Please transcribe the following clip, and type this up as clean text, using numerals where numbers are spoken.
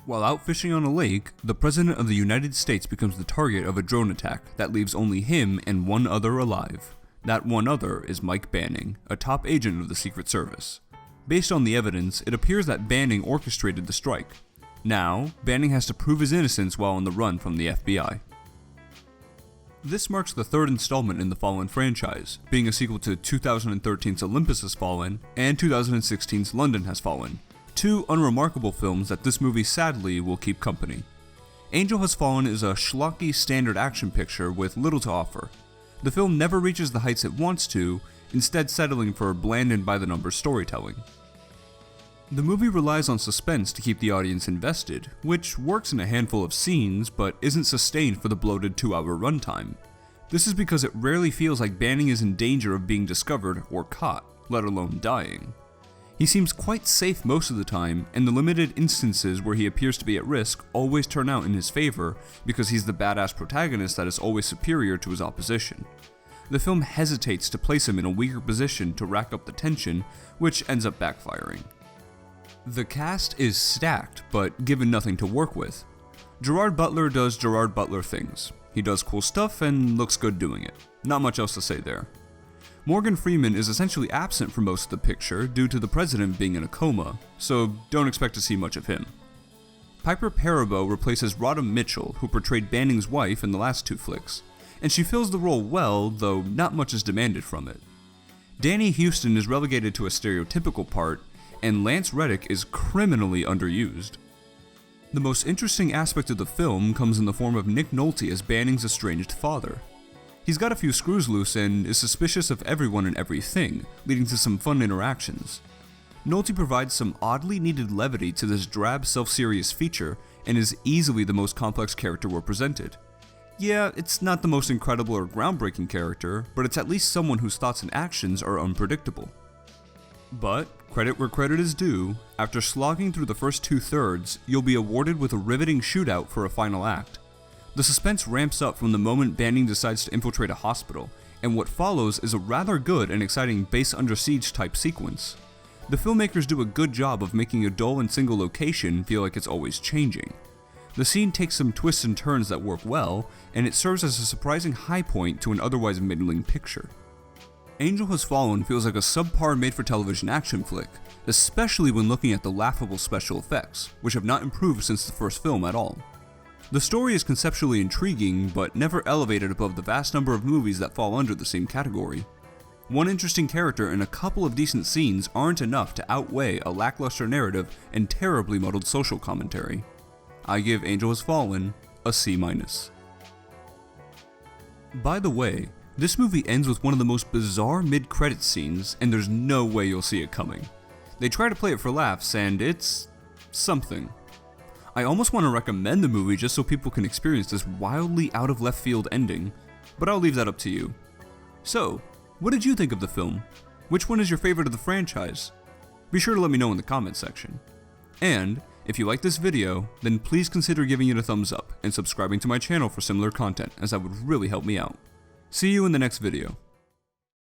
While out fishing on a lake, the President of the United States becomes the target of a drone attack that leaves only him and one other alive. That one other is Mike Banning, a top agent of the Secret Service. Based on the evidence, it appears that Banning orchestrated the strike. Now, Banning has to prove his innocence while on the run from the FBI. This marks the third installment in the Fallen franchise, being a sequel to 2013's Olympus Has Fallen and 2016's London Has Fallen, two unremarkable films that this movie sadly will keep company. Angel Has Fallen is a schlocky standard action picture with little to offer. The film never reaches the heights it wants to, instead settling for bland and by-the-numbers storytelling. The movie relies on suspense to keep the audience invested, which works in a handful of scenes, but isn't sustained for the bloated 2-hour runtime. This is because it rarely feels like Banning is in danger of being discovered or caught, let alone dying. He seems quite safe most of the time, and the limited instances where he appears to be at risk always turn out in his favor because he's the badass protagonist that is always superior to his opposition. The film hesitates to place him in a weaker position to rack up the tension, which ends up backfiring. The cast is stacked, but given nothing to work with. Gerard Butler does Gerard Butler things. He does cool stuff and looks good doing it. Not much else to say there. Morgan Freeman is essentially absent for most of the picture due to the president being in a coma, so don't expect to see much of him. Piper Perabo replaces Rodham Mitchell, who portrayed Banning's wife in the last two flicks, and she fills the role well, though not much is demanded from it. Danny Houston is relegated to a stereotypical part, and Lance Reddick is criminally underused. The most interesting aspect of the film comes in the form of Nick Nolte as Banning's estranged father. He's got a few screws loose and is suspicious of everyone and everything, leading to some fun interactions. Nolte provides some oddly needed levity to this drab, self-serious feature, and is easily the most complex character we're presented. Yeah, it's not the most incredible or groundbreaking character, but it's at least someone whose thoughts and actions are unpredictable. But, credit where credit is due, after slogging through the first 2/3, you'll be awarded with a riveting shootout for a final act. The suspense ramps up from the moment Banning decides to infiltrate a hospital, and what follows is a rather good and exciting base under siege type sequence. The filmmakers do a good job of making a dull and single location feel like it's always changing. The scene takes some twists and turns that work well, and it serves as a surprising high point to an otherwise middling picture. Angel Has Fallen feels like a subpar made-for-television action flick, especially when looking at the laughable special effects, which have not improved since the first film at all. The story is conceptually intriguing, but never elevated above the vast number of movies that fall under the same category. One interesting character and a couple of decent scenes aren't enough to outweigh a lackluster narrative and terribly muddled social commentary. I give Angel Has Fallen a C-. By the way, this movie ends with one of the most bizarre mid-credits scenes, and there's no way you'll see it coming. They try to play it for laughs, and it's something. I almost want to recommend the movie just so people can experience this wildly out-of-left-field ending, but I'll leave that up to you. So, what did you think of the film? Which one is your favorite of the franchise? Be sure to let me know in the comments section. And, if you like this video, then please consider giving it a thumbs up and subscribing to my channel for similar content, as that would really help me out. See you in the next video.